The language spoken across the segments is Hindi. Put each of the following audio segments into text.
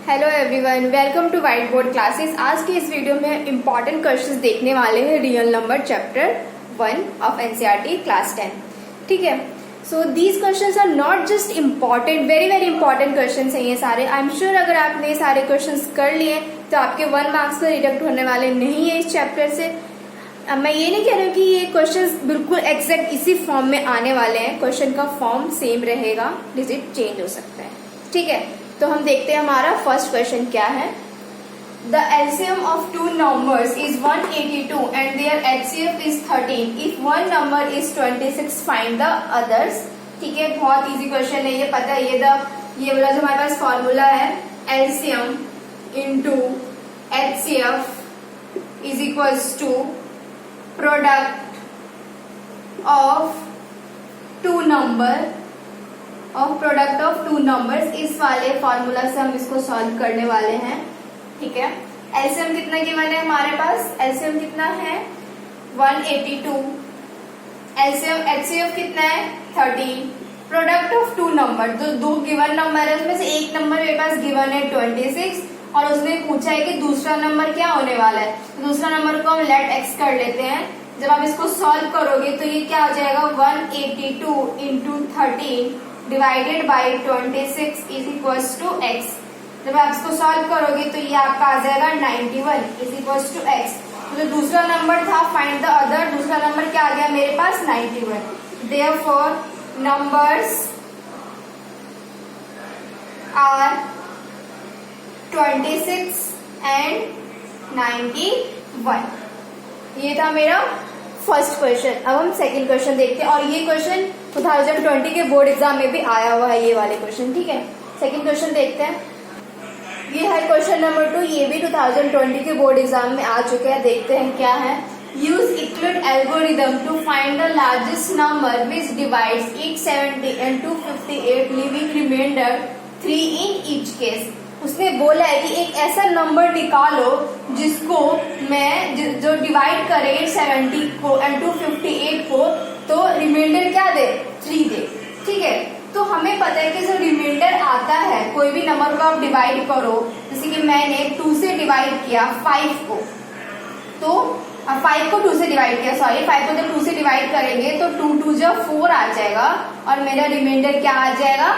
Hello everyone, welcome to whiteboard classes. आज की इस वीडियो में इम्पॉर्टेंट क्वेश्चंस देखने वाले हैं real number chapter 1 of NCERT class 10। ठीक है, so these questions are not just important, very very important questions हैं ये सारे। आई एम श्योर अगर आपने ये सारे क्वेश्चंस कर लिए तो आपके 1 मार्क्स पर रिडक्ट होने वाले नहीं है इस चैप्टर से। अब मैं ये नहीं कह रही हूँ कि ये क्वेश्चंस बिल्कुल एग्जैक्ट इसी फॉर्म में आने वाले हैं। क्वेश्चन का फॉर्म सेम रहेगा, डिजिट चेंज हो सकता है। ठीक है, तो हम देखते हैं हमारा फर्स्ट क्वेश्चन क्या है। The LCM of two numbers is 182 and their HCF is 13। If one number is 26 find the others. ठीक है, बहुत इजी क्वेश्चन है, ये पता है। ये वाला जो हमारे पास फॉर्मूला है, LCM into HCF is equals to product of two numbers. इस वाले फॉर्मूला से हम इसको सॉल्व करने वाले हैं। ठीक है, एलसीएम कितना गिवन है हमारे पास? एलसीएम कितना है? 182। एलसीएम एचसीएफ कितना है? 13। प्रोडक्ट ऑफ टू नंबर, जो दो गिवन नंबर है उसमें से एक नंबर मेरे पास गिवन है 26 और उसने पूछा है कि दूसरा नंबर क्या होने वाला है। तो दूसरा नंबर को हम लेट एक्स कर लेते हैं। जब आप इसको सॉल्व करोगे तो ये क्या हो जाएगा? 182 into 13 divided by 26 is equals to x. जब आप इसको सॉल्व करोगे तो ये आपका आ जाएगा 91 इज इक्वल्स टू एक्स। तो जो दूसरा नंबर था फाइंड द अदर, दूसरा नंबर क्या आ गया मेरे पास? 91। Therefore numbers are 26 and 91। ये था मेरा फर्स्ट क्वेश्चन। अब हम सेकंड क्वेश्चन देखते हैं, और ये क्वेश्चन 2020 के बोर्ड एग्जाम में भी आया हुआ है, ये वाले क्वेश्चन। ठीक है, सेकंड क्वेश्चन देखते हैं। ये है क्वेश्चन नंबर 2, ये भी 2020 के बोर्ड एग्जाम में आ चुके हैं। देखते हैं क्या है। Use Euclid algorithm to find the largest number which divides 870 and 258 leaving remainder 3 in each case. उसने बोला है कि एक ऐसा नंबर निकालो जिसको मैं जो डिवाइड करे 870 को एंड 258 को, तो रिमाइंडर क्या दे? 3 दे। ठीक है, तो हमें पता है कि जो रिमाइंडर आता है, कोई भी नंबर को आप डिवाइड करो, जैसे कि मैंने 2 से डिवाइड किया 5 को, तो 5 को 2 से डिवाइड किया, 5 को जब 2 से डिवाइड करेंगे तो 2 2 जब 4 आ जाएगा और मेरा रिमाइंडर क्या आ जाएगा?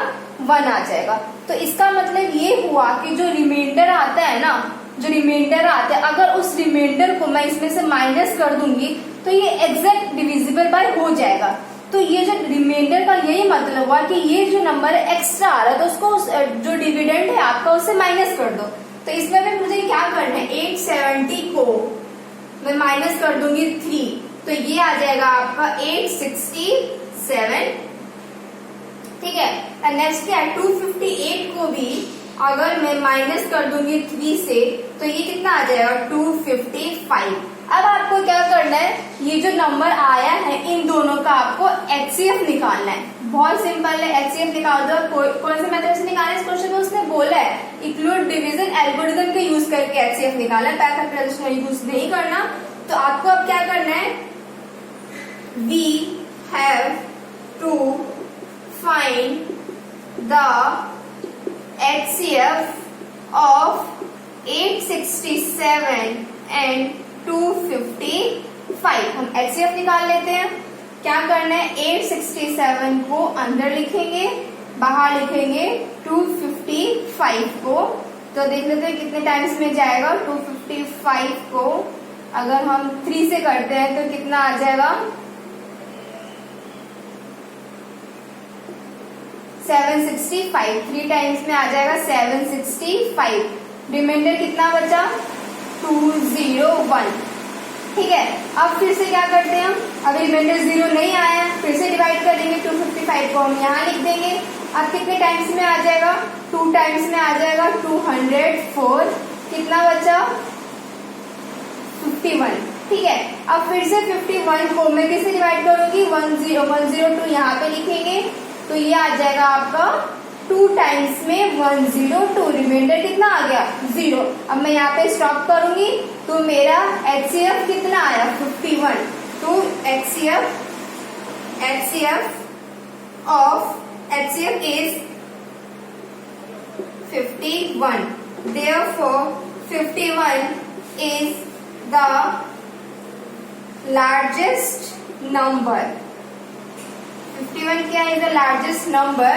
1 आ जाएगा। तो इसका मतलब ये हुआ कि जो रिमाइंडर आता है ना, जो रिमाइंडर आता है, अगर उस रिमाइंडर को मैं इसमें से माइनस कर दूंगी तो ये एग्जैक्ट डिविजिबल बाय हो जाएगा। तो ये जो रिमाइंडर का यही मतलब हुआ कि ये जो नंबर एक्स्ट्रा आ रहा है तो उसको जो डिविडेंड है आपका उससे माइनस कर दो। तो इसमें भी मुझे क्या करना है? 870 को मैं माइनस कर दूंगी 3, तो ये आ जाएगा आपका 867। ठीक है, नेक्स्ट क्या है? 258 को भी अगर मैं माइनस कर दूंगी 3 से तो ये कितना आ जाएगा? 255। अब आपको क्या करना है? ये जो नंबर आया है इन दोनों का आपको एचसीएफ निकालना है। बहुत सिंपल है, एचसीएफ निकाल दो। कौन से मेथड से निकालना है? इस क्वेश्चन में उसने बोला है इंक्लूड डिवीजन एल्गोरिथम के यूज करके एचसीएफ निकालना है, पैरामीटर यूज नहीं करना। तो आपको अब क्या करना है? We have to find the HCF of 867 and 255। हम HCF निकाल लेते हैं। क्या करना है? 867 को अंदर लिखेंगे, बाहर लिखेंगे 255 को। तो देख लेते हैं कितने टाइम्स में जाएगा। 255 को अगर हम 3 से करते हैं तो कितना आ जाएगा? 765। 3 टाइम्स में आ जाएगा 765। रिमाइंडर कितना बचा? 201। ठीक है, अब फिर से क्या करते हैं हम? अब रिमाइंडर 0 नहीं आया, फिर से डिवाइड करेंगे 255 को हम यहाँ लिख देंगे। अब कितने टाइम्स में आ जाएगा? 2 टाइम्स में आ जाएगा 204। कितना बचा? 51। ठीक है, अब फिर से 51 को मैं किससे डिवाइड करूंगी? 102 यहाँ पे लिखेंगे, तो ये आ जाएगा आपका 2 टाइम्स में 102। रिमाइंडर कितना आ गया? 0। अब मैं यहाँ पे स्टॉप करूंगी तो मेरा एचसीएफ कितना आया? 51। तो HCF is 51। therefore 51 is the largest number. 51 क्या है? the largest number.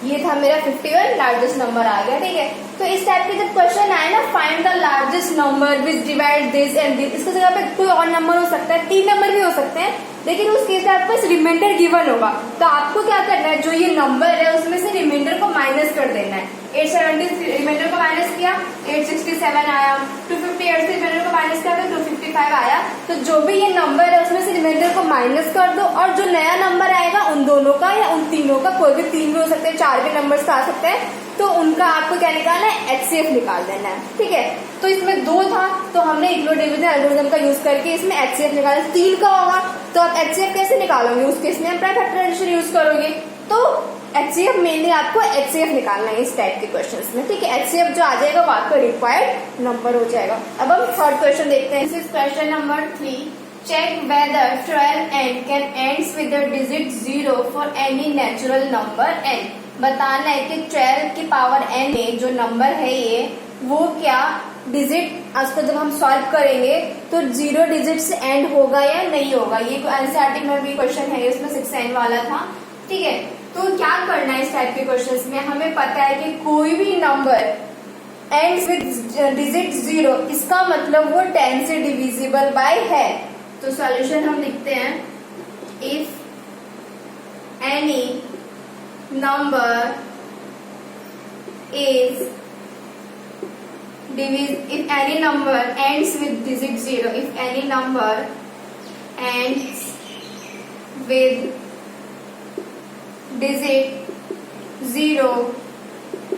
ये था मेरा 51 लार्जेस्ट नंबर आ गया, ठीक है। तो इस टाइप के जब क्वेश्चन आए ना, find the largest number which divide this and this, इसकी जगह पे कोई और नंबर हो सकता है, 3 नंबर भी हो सकते हैं, लेकिन उस केस में आपके पास रिमाइंडर गिवन होगा। तो आपको क्या करना है, जो ये नंबर है उसमें से रिमाइंडर को माइनस कर देना है। 870 रिमाइंडर को माइनस किया, 867 आया। 258 से रिमाइंडर को माइनस किया तो 255 आया। तो जो भी ये नंबर है उसमें से रिमाइंडर को माइनस कर दो, और जो नया नंबर आएगा उन दोनों का या उन तीनों का, कोई भी 3 भी हो सकते हैं, 4 भी नंबर्स आ सकते हैं, तो उनका आपको क्या निकालना है, HCF निकाल देना है, ठीक है। तो इसमें 2 था तो हमने इग्लो डिवीजन एल्गोरिथम का यूज करके इसमें HCF निकाला। 3 का होगा तो आप HCF कैसे निकालोगे, उस केस में हम प्राइम फैक्टराइजेशन यूज करोगे। तो HCF मेनली आपको HCF निकालना है इस टाइप के क्वेश्चंस में, ठीक है। HCF जो आ जाएगा वो आपका रिक्वायर्ड नंबर हो जाएगा। अब हम थर्ड क्वेश्चन देखते हैं। This is question number 3। Check whether 12n can ends with the digit 0 for any natural number n। बताना है कि 12 की पावर n में जो नंबर है ये, वो क्या डिजिट, आज को जब हम सॉल्व करेंगे तो 0 डिजिट से एंड होगा या नहीं होगा। ये एनसीईआरटी में भी क्वेश्चन है, उसमें 6n वाला था, ठीक है। तो क्या करना है इस टाइप के क्वेश्चंस में, हमें पता है कि कोई भी नंबर एंड्स विद डिजिट 0, इसका मतलब वो 10 से डिविजिबल बाय है। तो सॉल्यूशन हम लिखते हैं, if any number is if any number ends with digit 0, if any number ends with digit 0,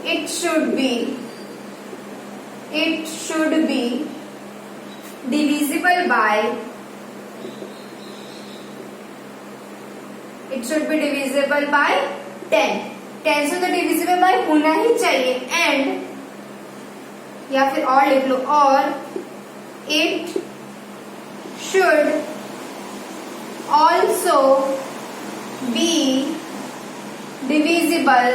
it should be divisible by 10। 10 से तो डिविजिबल बाय होना ही चाहिए, एंड या फिर और लिख लो, और it should also be divisible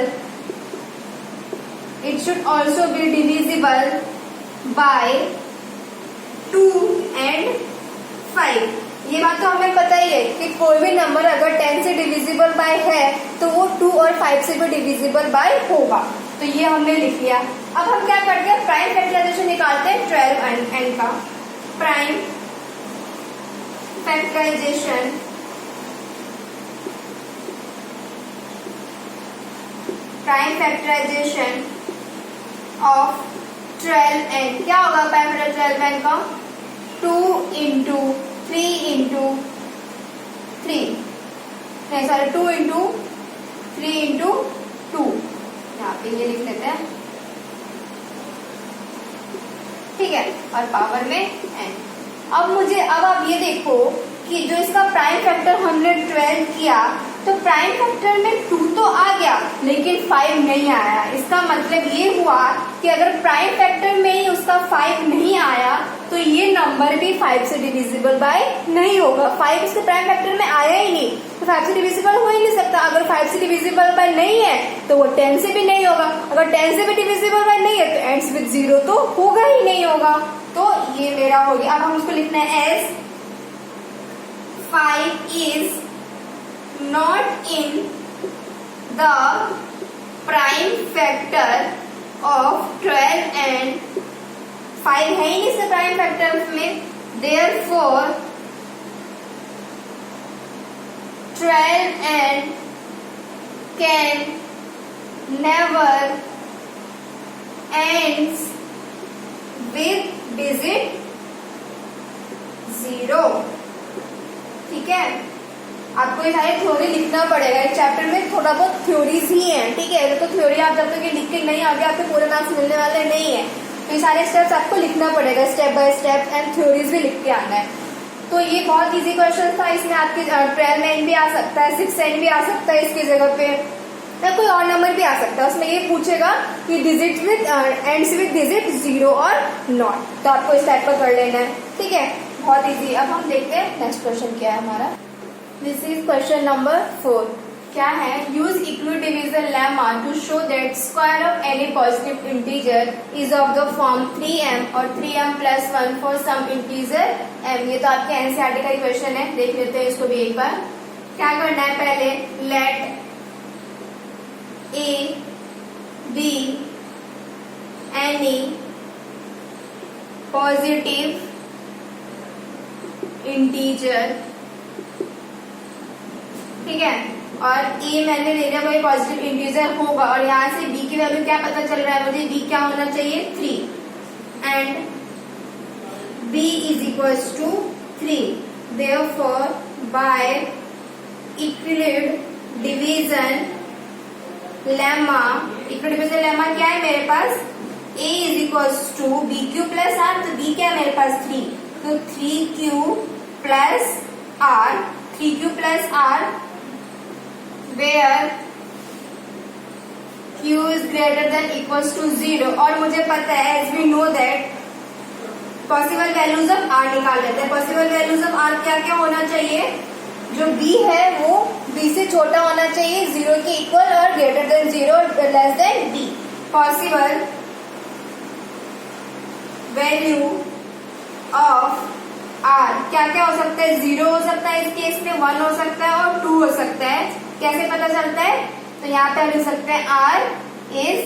by 2 and 5। ये बात तो हमें पता ही है कि कोई भी नंबर अगर 10 से डिविजिबल बाय है तो वो 2 और 5 से भी डिविजिबल बाय होगा। तो ये हमने लिख लिया। अब हम क्या करते हैं, प्राइम फैक्टराइजेशन निकालते हैं 12n का। प्राइम फैक्टराइजेशन ऑफ 12n क्या होगा, प्राइम फैक्टर 12n का 2 इंटू 3 इंटू 3, नहीं सॉरी 2 इंटू 3 इंटू 2, यहाँ पे ये लिख लेते हैं, ठीक है, और पावर में n। अब आप ये देखो कि जो इसका प्राइम फैक्टर हमने 12 किया, तो प्राइम फैक्टर में 2 तो आ गया लेकिन 5 नहीं आया। इसका मतलब ये हुआ कि अगर प्राइम फैक्टर में ही उसका 5 नहीं आया तो ये नंबर भी 5 से डिविजिबल बाय नहीं होगा। 5 इसके प्राइम फैक्टर में आया ही नहीं तो 5 से डिविजिबल हो ही नहीं सकता। अगर 5 से डिविजिबल बाय नहीं है तो वो 10 से भी नहीं होगा। अगर 10 से भी डिविजिबल बाय नहीं है तो एंड्स विद 0 तो होगा ही नहीं होगा। तो ये मेरा हो गया। अब हम उसको लिखना है as 5 is not in the prime factor of 12 and 5 है ही नहीं इससे प्राइम फैक्टर में, therefore 12 and can never ends with digit 0। ठीक है, आपको ये सारी थ्योरी लिखना पड़ेगा। इस चैप्टर में थोड़ा बहुत थ्योरीज ही हैं, ठीक है। तो थ्योरी आप जब तक ये लिख के नहीं आगे आपके पूरे मार्क्स मिलने वाले नहीं है। तो ये सारे स्टेप्स आपको लिखना पड़ेगा step by step, and theories भी लिख के आना है। तो ये बहुत इजी क्वेश्चन था। इसमें आपके 12n भी आ सकता है, 6n भी आ सकता है इसकी जगह पे, या कोई और नंबर भी आ सकता है। उसमें ये पूछेगा कि digit with ends with digit 0 और नॉट, तो आपको इस टाइप का कर लेना है, ठीक है। बहुत इजी। अब हम देखते हैं नेक्स्ट क्वेश्चन क्या है हमारा। This is question number 4। क्या है, use equal division lemma to show that square of any positive integer is of the form 3m और 3m plus 1 for some integer m। ये तो आपके एनसीईआरटी का ही क्वेश्चन है, देख लेते हैं इसको भी एक बार। क्या करना है, पहले let a be any positive integer, ठीक है, और a मैंने ले लिया कोई पॉजिटिव इंटीजर होगा, और यहाँ से b की वैल्यू क्या पता चल रहा है मुझे, b क्या होना चाहिए 3 and b is equals to 3। Therefore by equilibrium division lemma, equilibrium division lemma क्या है मेरे पास, a is equals to b q plus r, तो b क्या है मेरे पास 3, तो 3q plus r, 3q plus r where q is greater than equals to 0। और मुझे पता है as we know that possible values of r निकाल लेते हैं। पॉसिबल वैल्यूज ऑफ r क्या क्या होना चाहिए, जो b है वो b से छोटा होना चाहिए, 0 के इक्वल, और greater than 0 less than b। Possible value of r क्या क्या हो सकता है, 0 हो सकता है इस केस में, 1 हो सकता है और 2 हो सकता है। कैसे पता चलता है, तो यहाँ पे हम लिख सकते हैं r is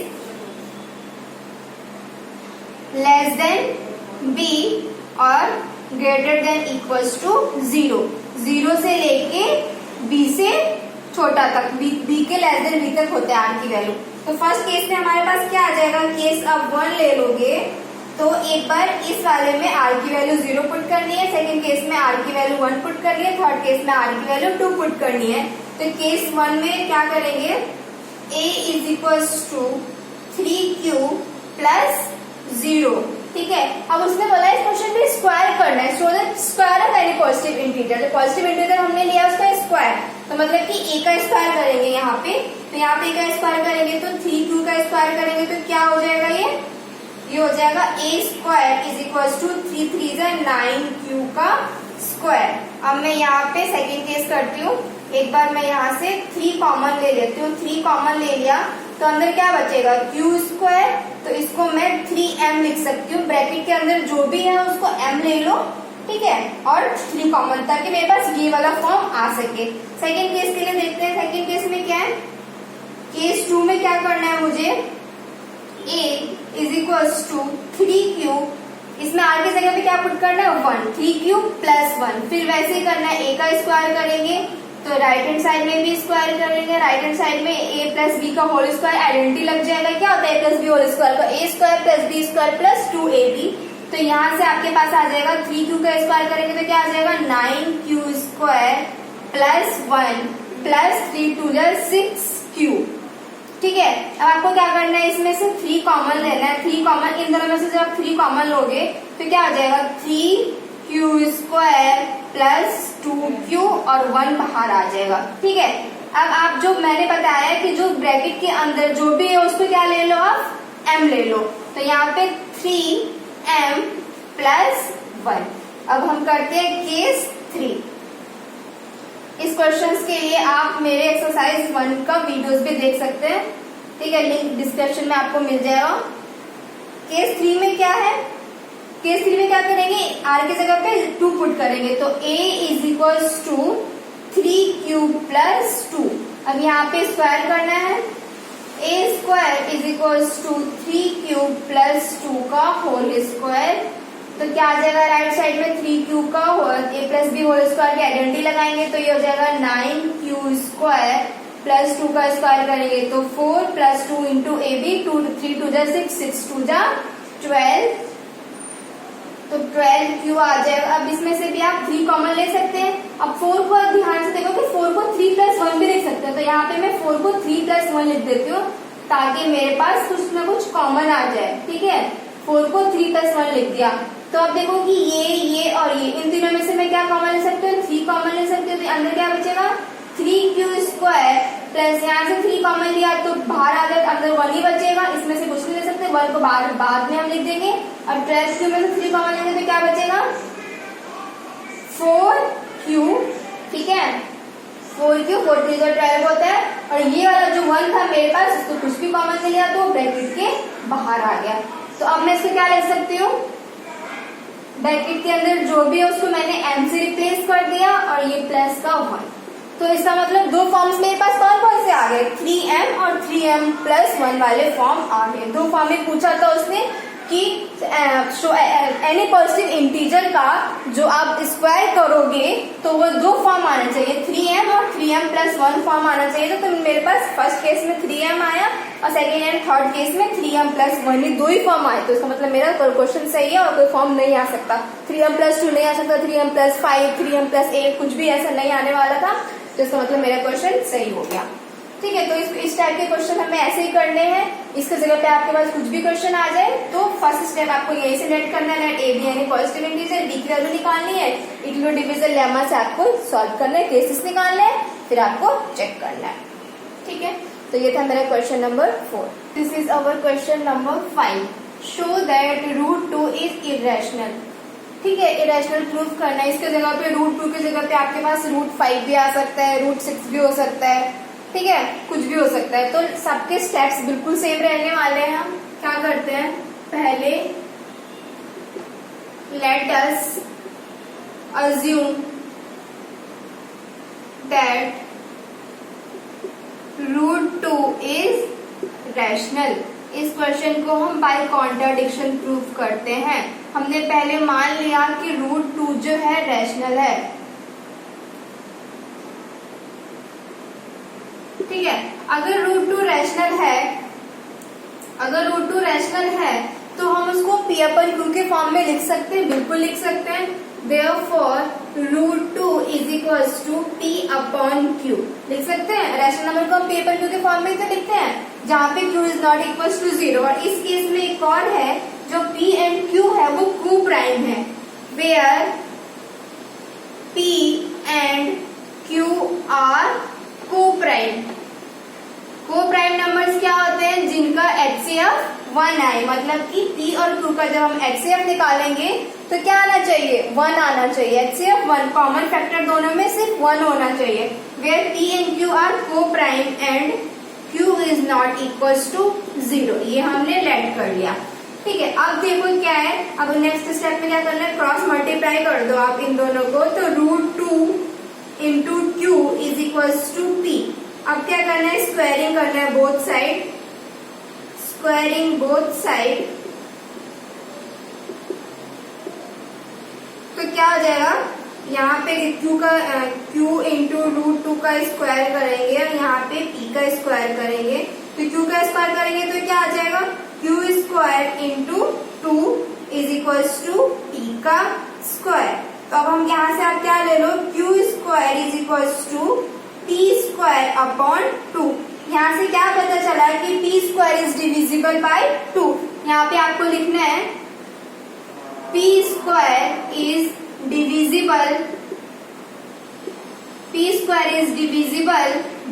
less than b और ग्रेटर देन इक्वल्स टू 0। 0 से लेके b से छोटा तक, b के लेस देन b तक होते हैं r की वैल्यू। तो फर्स्ट केस में हमारे पास क्या आ जाएगा, केस आप 1 ले लोगे तो एक बार इस वाले में r की वैल्यू 0 पुट करनी है, सेकंड केस में r की वैल्यू 1 पुट करनी है, थर्ड केस में r की वैल्यू 2 पुट करनी है। तो केस 1 में क्या करेंगे, a is equals to 3q plus 0, ठीक है। अब उसने बोला इस क्वेश्चन में स्क्वायर करना है, so that square of any positive integer, तो पॉजिटिव इंटीजर हमने लिया उसका स्क्वायर, तो मतलब कि a का स्क्वायर करेंगे यहाँ पे, तो यहाँ पे a का स्क्वायर करेंगे तो 3q का स्क्वायर करेंगे तो क्या हो जाएगा, ये हो जाएगा a square is equals to 3 3 9q का स्क्वायर। अब मैं यहाँ पे सेकेंड केस करती हूँ, एक बार मैं यहाँ से 3 कॉमन ले लेती हूँ, 3 कॉमन ले लिया तो अंदर क्या बचेगा, q स्क्वायर, तो इसको मैं 3m लिख सकती हूँ, ब्रैकेट के अंदर जो भी है उसको m ले लो, ठीक है, और 3 कॉमन, ताकि मेरे पास ये वाला फॉर्म आ सके। सेकेंड केस के लिए देखते हैं, सेकेंड केस में क्या है, केस 2 में क्या करना है मुझे, a is equals to 3q, इसमें r की जगह पे क्या पुट करना है 1, 3q प्लस 1, फिर वैसे ही करना है, a का स्क्वायर करेंगे तो राइट हैंड साइड में भी स्क्वायर करेंगे, राइट हैंड साइड में a प्लस b का होल स्क्वायर आइडेंटिटी लग जाएगा, क्या होता है a plus b whole square का, a square plus b square plus 2ab। तो यहाँ से आपके पास आ जाएगा 3q का स्क्वायर करेंगे तो क्या आ जाएगा 9q square plus 1 plus 3 2 6q, ठीक है। अब आपको क्या करना है, इसमें से 3 कॉमन लेना है, 3 कॉमन, इन दोनों में से जब आप 3 कॉमन लोगे तो क्या आ जाएगा 3q स्क्वायर प्लस 2q और 1 बाहर आ जाएगा, ठीक है। अब आप जो मैंने बताया कि जो ब्रैकेट के अंदर जो भी है उसको क्या ले लो, आप m ले लो, तो यहाँ पे 3m प्लस 1। अब हम करते हैं केस 3। इस क्वेश्चंस के लिए आप मेरे एक्सरसाइज 1 का वीडियोस भी देख सकते हैं, ठीक है, लिंक डिस्क्रिप्शन में आपको मिल जाएगा। केस 3 में क्या है, केस 3 में क्या करेंगे, r की जगह पे 2 पुट करेंगे, तो a is equals to 3q plus 2। अब यहाँ पे स्क्वायर करना है, a square is equals to 3q plus 2 का होल स्क्वायर, तो क्या आ जाएगा, राइट साइड में 3q का a plus b whole square की आइडेंटिटी लगाएंगे तो ये हो जाएगा 9q स्क्वायर प्लस 2 का स्क्वायर करेंगे तो 4 प्लस 2 इंटू ए बी, 2 3 2 6 6 2 12, तो 12q आ जाएगा। अब इसमें से भी आप 3 कॉमन ले सकते हैं। अब 4 को ध्यान से देखो कि 4 को 3 प्लस 1 भी लिख सकते हैं, तो यहाँ पे मैं 4 को 3 प्लस 1 लिख देती हूँ ताकि मेरे पास कुछ ना कुछ कॉमन आ जाए, ठीक है। 4 को 3 प्लस 1 लिख दिया, तो अब देखो कि ये और ये, इन तीनों में से मैं क्या कॉमन ले सकती हूँ, 3 कॉमन ले सकती हूँ, तो अंदर क्या बचेगा 3q स्क्वायर प्लस यहाँ से 3 कॉमन लिया तो बाहर आ गया, अंदर 1 ही बचेगा, इसमें से कुछ नहीं ले सकते, 1 को बाद में हम लिख देंगे। अब 12q में से 3 कॉमन लेंगे तो क्या बचेगा 4q, ठीक है, 4 क्यों 4 3 12 होता है। और ये वाला जो 1 था मेरे पास, इसको कुछ भी कॉमन ले लिया तो ब्रैकेट के बाहर आ गया। तो अब मैं इसको क्या लिख सकती हूँ, ब्रैकेट के अंदर जो भी है उसको मैंने m से रिप्लेस कर दिया और ये प्लस का 1। तो इसका मतलब दो फॉर्म्स मेरे पास कौन कौन से आ गए, 3m और 3m+1 वाले फॉर्म आ गए। दो फॉर्म में पूछा था उसने कि एनी पॉजिटिव इंटीजर का जो आप स्क्वायर करोगे तो वो दो फॉर्म आना चाहिए, 3m और 3m+1 फॉर्म आना चाहिए। तो मेरे पास फर्स्ट केस में 3m आया और सेकेंड एंड थर्ड केस में 3m+1, ये दो ही फॉर्म आए। तो इसका मतलब मेरा क्वेश्चन सही है और कोई फॉर्म नहीं आ सकता, 3m+2 नहीं आ सकता, 3m+5, 3m+8 कुछ भी ऐसा नहीं आने वाला था। तो इसका मतलब मेरा क्वेश्चन सही हो गया। ठीक है, तो इस टाइप के क्वेश्चन हमें ऐसे ही करने हैं। इसके जगह पे आपके पास कुछ भी क्वेश्चन आ जाए तो फर्स्ट स्टेप आपको यही से नेट करना है, नेट ए बी यानी पॉजिटिव इंटीजर, डी की वैल्यू निकालनी है, इक्वल डिविजन लेमा से आपको सॉल्व करना है, केसेस निकालने हैं, फिर आपको चेक करना है। ठीक है, तो ये था मेरा question number 4। This is our question number 5। Show that √2 is irrational. ठीक है, इरेशनल प्रूफ करना है। इसके जगह पे √2 की जगह पे आपके पास √5 भी आ सकता है, √6 भी हो सकता है। ठीक है, कुछ भी हो सकता है। तो सबके स्टेप्स बिल्कुल सेम रहने वाले हैं। हम क्या करते हैं, पहले late us assume that √2 is rational. इस क्वेश्चन को हम बाय कॉन्ट्राडिक्शन प्रूफ करते हैं। हमने पहले मान लिया कि √2 जो है रैशनल है। ठीक है, अगर √2 रैशनल है, अगर √2 रैशनल है तो हम उसको P/Q के फॉर्म में लिख सकते हैं, बिल्कुल लिख सकते हैं। Therefore √2 = P/Q लिख सकते हैं। रैशनल नंबर को हम P/Q के फॉर्म में तो लिखते हैं जहाँ पे Q ≠ 0। और इस केस में एक और है, जो P एंड Q है वो Q प्राइम है, where P and Q are coprime. Coprime numbers क्या होते हैं, जिनका HCF 1 आए। मतलब कि P और Q का जब हम HCF निकालेंगे तो क्या आना चाहिए, 1 आना चाहिए। HCF 1, कॉमन फैक्टर दोनों में सिर्फ 1 होना चाहिए। Where P and Q are coprime and Q is not equal to 0। ये हमने लेट कर लिया। ठीक है, अब देखो क्या है, अब नेक्स्ट स्टेप में क्या करना है, क्रॉस मल्टीप्लाई कर दो आप इन दोनों को। तो √2 into Q is equal to P। अब क्या करना है, स्क्वायरिंग करना है both side, squaring both side. तो क्या हो जाएगा, यहाँ पे Q इंटू √2 का स्क्वायर करेंगे और यहाँ पे P का स्क्वायर करेंगे। तो Q का स्क्वायर करेंगे तो क्या आ जाएगा, Q² into 2 is equal to P का स्क्वायर। तो अब हम यहाँ से आप क्या ले लो, Q² is equal to P²/2। यहाँ से क्या पता चला कि P² इज डिविजिबल बाय 2। यहाँ पे आपको लिखना है P² is divisible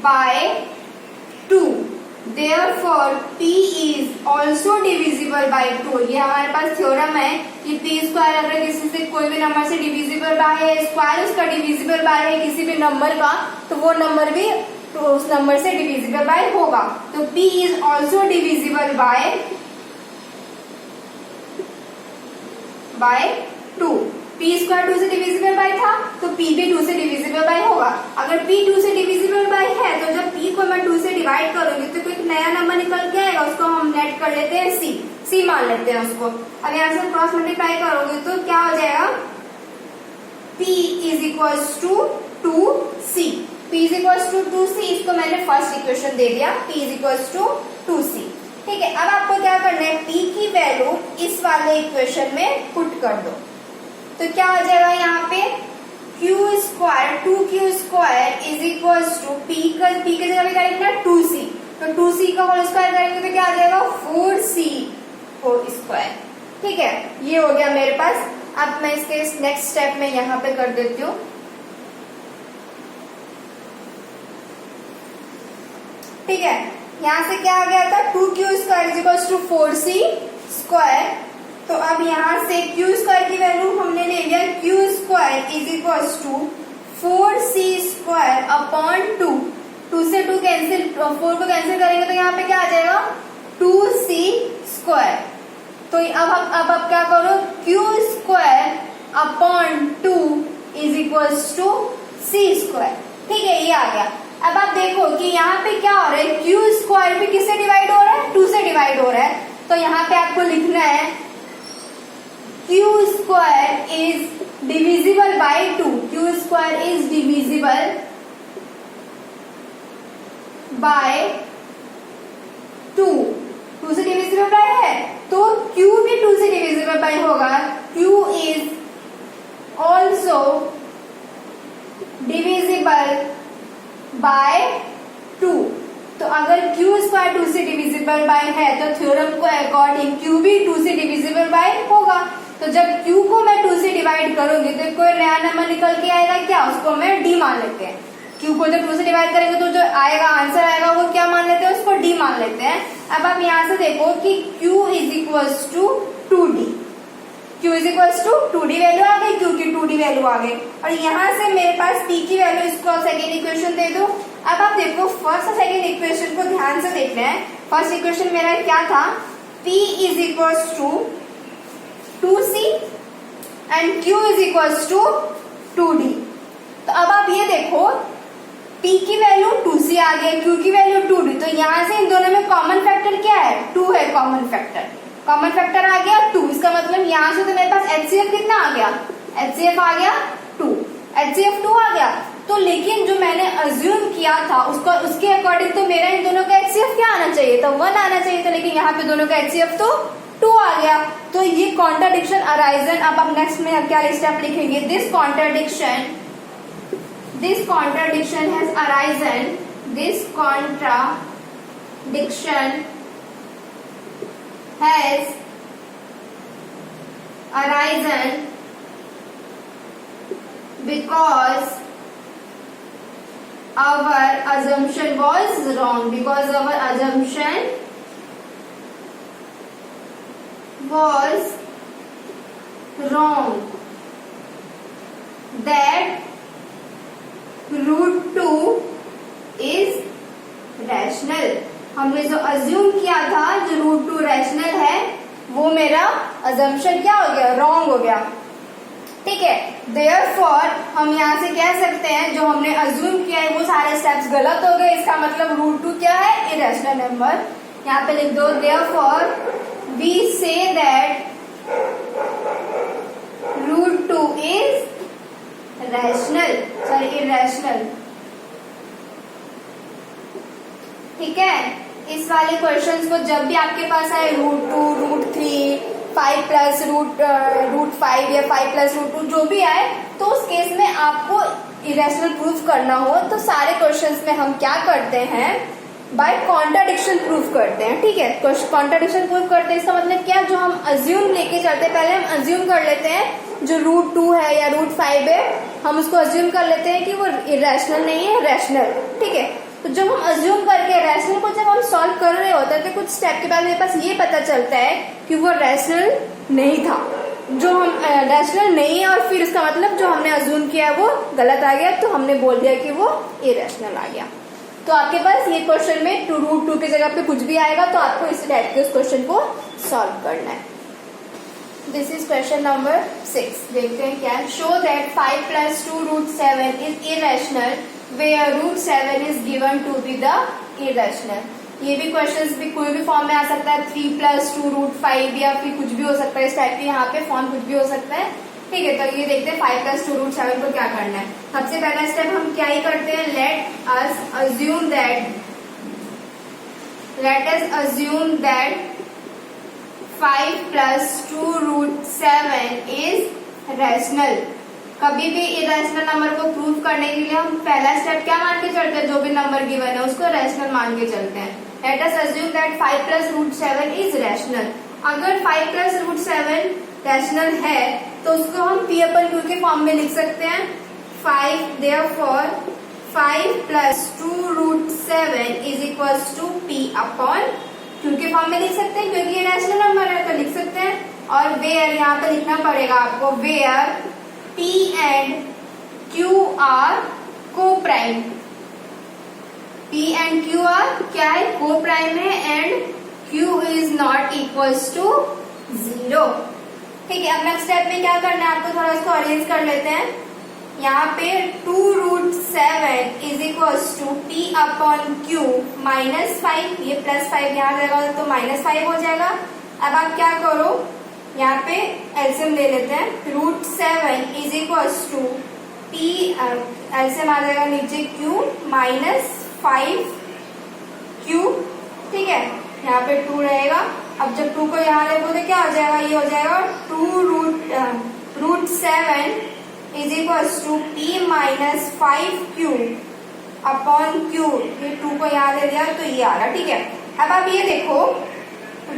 bye 2। Therefore P is also divisible by 2। ये हमारे पास थ्योरम है कि P² अगर किसी से कोई भी नंबर से डिविजिबल बाय है, स्क्वायर उसका डिविजिबल बाय है किसी भी नंबर का, तो वो नंबर भी तो उस नंबर से डिविजिबल बाय होगा। तो P is also divisible by 2। P² 2 से डिविजिबल बाय था तो P भी 2 से डिविजिबल बाय होगा। अगर P 2 से डिविजिबल बाय है तो जब P को मैं 2 से डिवाइड करूंगी तो कोई नया नंबर निकल के आएगा, उसको हम नेट कर लेते हैं C मान लेते हैं उसको। अब यहाँ से क्रॉस मल्टीप्लाई करोगे तो क्या हो जाएगा, P is equal to 2C। P is equal to 2C, इसको मैंने फर्स्ट इक्वेशन दे दिया, P is equal to 2C। ठीक है, अब आपको क्या करना है, P की वैल्यू इस वाले इक्वेशन में पुट कर दो। तो क्या हो जाएगा, यहाँ पे Q² 2Q² is equal to P की जगह पे क्या लिखना है 2C। तो 2C का होल स्क्वायर करेंगे तो क्या आ जाएगा 4C होल स्क्वायर। ठीक है, ये हो गया मेरे पास। अब मैं इसके नेक्स्ट स्टेप में यहाँ पे कर देती हूँ। ठीक है, यहाँ से क्या आ गया था 2Q² is equal to 4C²। तो अब यहाँ से Q² की वैल्यू हमने ले लिया, Q² is equal to 4c² upon 2, 2 से 2 कैंसिल, 4 को कैंसिल करेंगे तो यहाँ पे क्या आ जाएगा 2c²। तो अब क्या करो, q² upon 2 is equals to c²। ठीक है, ये आ गया। अब आप देखो कि यहाँ पे क्या हो रहा है, q² भी किससे डिवाइड हो रहा है, 2 से डिवाइड हो रहा है। तो यहाँ पे आपको लिखना है q² is divisible bye 2, q² is divisible bye 2, 2 से डिविजिबल बाय है तो q भी 2 से डिविजिबल बाय होगा, q is also divisible by 2। तो अगर q² 2 से डिविजिबल बाय है तो थ्योरम को अकॉर्डिंग q भी 2 से डिविजिबल बाय होगा। तो जब q को मैं 2 से डिवाइड करूंगी तो कोई नया नंबर निकल के आएगा, क्या, उसको मैं d मान लेते हैं। q को जब 2 से डिवाइड करेंगे तो जो आएगा आंसर आएगा वो क्या मान लेते हैं, उसको d मान लेते हैं। अब आप यहाँ से देखो कि q is equals to 2d, q is equals to 2d value आ गई, q की 2d वैल्यू आ गई। और यहाँ से मेरे पास p की वैल्यू, इसको सेकेंड इक्वेशन दे दो। अब आप देखो फर्स्ट और सेकेंड इक्वेशन को ध्यान से देख रहे हैं। फर्स्ट इक्वेशन मेरा क्या था, p is equals to 2c and q is equals to 2d। तो अब आप ये देखो p की वैल्यू 2c आ गया, q की वैल्यू 2d। तो यहाँ से इन दोनों में कॉमन फैक्टर क्या है, 2 है कॉमन फैक्टर। कॉमन फैक्टर आ गया 2, इसका मतलब यहाँ से तो मेरे पास HCF कितना आ गया, HCF आ गया 2, HCF 2 आ गया। तो लेकिन जो मैंने अज्यूम किया था उसके अकॉर्डिंग तो मेरा इन दोनों का HCF क्या आना चाहिए था, 1 आना चाहिए था, लेकिन यहाँ पे दोनों का HCF तो 2 आ गया। तो ये कॉन्ट्राडिक्शन अराइजन। अब आप नेक्स्ट में क्या स्टेप लिखेंगे, this contradiction has arisen, this contradiction has arisen because our assumption was wrong, because our assumption was wrong that root 2 is rational। हमने जो अज्यूम किया था जो रूट 2 रैशनल है वो मेरा अजम्पशन क्या हो गया, रॉन्ग हो गया। ठीक है, देयरफॉर हम यहाँ से कह सकते हैं जो हमने अज्यूम किया है वो सारे स्टेप्स गलत हो गए। इसका मतलब रूट 2 क्या है, इरेशनल नंबर। यहाँ पे लिख दो, therefore we say that root 2 is rational, sorry irrational. ठीक है, इस वाले क्वेश्चंस को जब भी आपके पास आए रूट 2, रूट 3, 5 प्लस रूट 5 या 5 प्लस रूट 2 जो भी आए, तो उस केस में आपको इरेशनल प्रूफ करना हो तो सारे क्वेश्चंस में हम क्या करते हैं, बाय कॉन्ट्राडिक्शन प्रूफ करते हैं। ठीक है, कॉन्ट्राडिक्शन प्रूफ करते हैं इसका मतलब क्या, जो हम अज्यूम लेके चलते हैं, पहले हम अज्यूम कर लेते हैं जो रूट 2 है या रूट 5 है, हम उसको अज्यूम कर लेते हैं कि वो इरेशनल नहीं है, रैशनल। ठीक है, तो जब हम अज्यूम करके रैशनल को जब हम सॉल्व कर रहे होते हैं तो कुछ स्टेप के बाद मेरे पास ये पता चलता है कि वो रैशनल नहीं था, जो हम रैशनल नहीं है, और फिर उसका मतलब जो हमने अज्यूम किया है वो गलत आ गया, तो हमने बोल दिया कि वो इरेशनल आ गया। तो आपके पास ये क्वेश्चन में रूट 2 की जगह पे कुछ भी आएगा तो आपको इसी टाइप के उस क्वेश्चन को सॉल्व करना है। This is question number 6। देखते हैं क्या, show that 5 plus 2 root 7 is irrational where root 7 is given to be the irrational। ये भी क्वेश्चंस भी कोई भी फॉर्म में आ सकता है, 3 प्लस 2 रूट 5 या फिर कुछ भी हो सकता है, इस टाइप की यहाँ पे फॉर्म कुछ भी हो सकता है। ठीक है, तो ये देखते हैं 5 प्लस 2 रूट 7 को क्या करना है। सबसे पहला स्टेप हम क्या ही करते हैं, let us assume that 5 plus 2 root 7 is rational. कभी भी इरेशनल नंबर को प्रूव करने के लिए हम पहला स्टेप क्या मान के चलते हैं, जो भी नंबर गिवन है उसको रैशनल मान के चलते हैं। Let us assume that 5 plus root 7 is rational. अगर 5 प्लस रूट 7 रैशनल है तो उसको हम p अपन q के फॉर्म में लिख सकते हैं। 5 therefore 5 plus 2 root 7 is equals to p upon q के फॉर्म में लिख सकते हैं, क्योंकि ये रैशनल नंबर है तो लिख सकते हैं। और वेयर यहाँ पे लिखना पड़ेगा आपको, where p and Q are coprime, P and Q are क्या है, को प्राइम है, and Q is not equals to 0। ठीक है, अब नेक्स्ट स्टेप में क्या करना है आपको, थोड़ा इसको अरेंज कर लेते हैं। यहाँ पे 2√7 is equals to P upon Q -5, ये +5 यहाँ रहेगा तो -5 हो जाएगा। अब आप क्या करो, यहाँ पे एलसीएम ले लेते हैं। √7 is equals to P, LCM आ जाएगा नीचे क्यू -5 क्यू, ठीक है, यहाँ पे 2 रहेगा। अब जब 2 को यहाँ देखो तो क्या हो जाएगा, ये हो जाएगा 2√7 is equals to P -5 Q upon Q, ये 2 को यहाँ ले लिया तो ये आ रहा, ठीक है। अब आप ये देखो,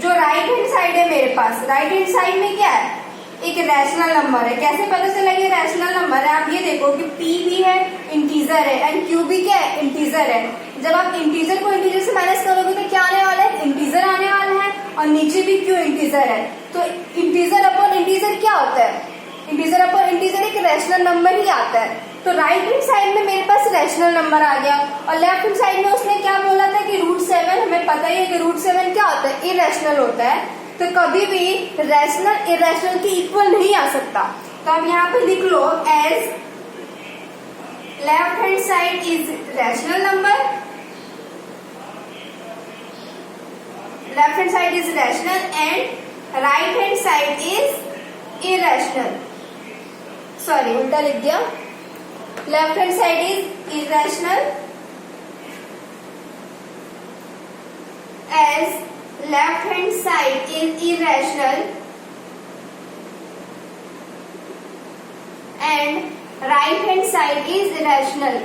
जो राइट हैंड साइड है मेरे पास, राइट हैंड साइड में क्या है, एक रैशनल नंबर है। कैसे पता चला ये रैशनल नंबर है, आप ये देखो कि p भी है, इंटीजर है, एंड q भी क्या है, इंटीजर है। जब आप इंटीजर को इंटीजर से माइनस करोगे तो क्या आने वाला है, इंटीजर आने वाला है, और नीचे भी q इंटीजर है। तो इंटीजर अपॉन इंटीजर क्या होता है, इंटीजर अपॉन इंटीजर एक रैशनल नंबर ही आता है। तो राइट हैंड साइड में मेरे पास रैशनल नंबर आ गया, और लेफ्ट हैंड साइड में उसने क्या बोला था कि √7, हमें पता ही है कि √7 क्या होता है, इरेशनल होता है। तो कभी भी रैशनल इरेशनल के इक्वल नहीं आ सकता। तो आप यहाँ पे लिख लो as left hand side is rational number, left hand side is rational and right hand side is irrational. Sorry उल्टा लिख दिया, left hand side is irrational as left hand side is irrational and right hand side is irrational,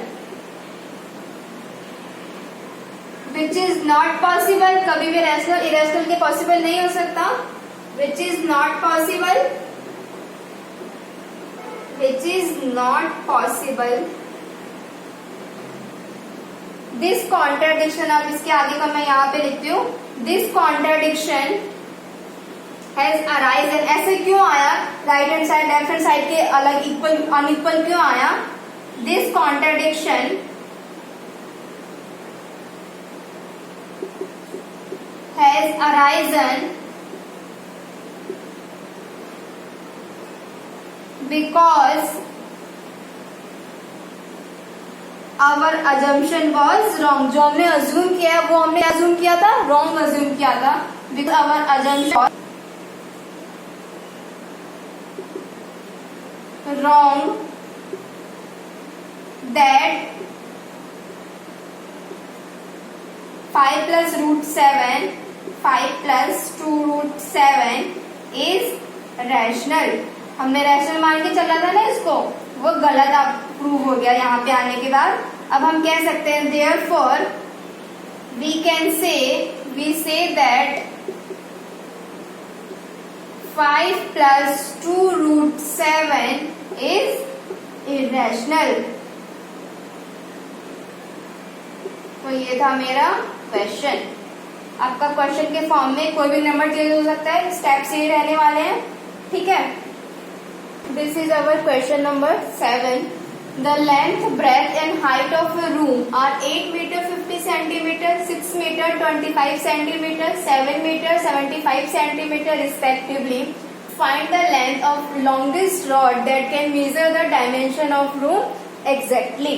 which is not possible। कभी भी rational irrational के possible नहीं हो सकता, which is not possible, which is not possible। This contradiction, अब इसके आगे का मैं यहाँ पे लिखती हूँ, दिस कॉन्ट्राडिक्शन हैज अराइजन। ऐसे क्यों आया, right hand side left hand side के अलग इक्वल अनइक्वल क्यों आया, this contradiction has arisen because our assumption was wrong. जो हमने अज्यूम किया है वो हमने अज्यूम किया था, रॉन्ग अज्यूम किया था, because our assumption wrong that 5 + √7 5 + 2√7 is rational. हमने रैशनल मान के चला था ना इसको, वो गलत आप प्रूव हो गया यहाँ पे आने के बाद। अब हम कह सकते हैं therefore we say that 5 + 2√7 is irrational। तो ये था मेरा क्वेश्चन। आपका क्वेश्चन के फॉर्म में कोई भी नंबर चेंज हो सकता है, स्टेप्स ये रहने वाले हैं, ठीक है। This is our question number 7. The length, breadth and height of a room are 8 meter 50 centimeter, 6 meter 25 centimeter, 7 meter 75 centimeter respectively. Find the length of longest rod that can measure the dimension of room exactly.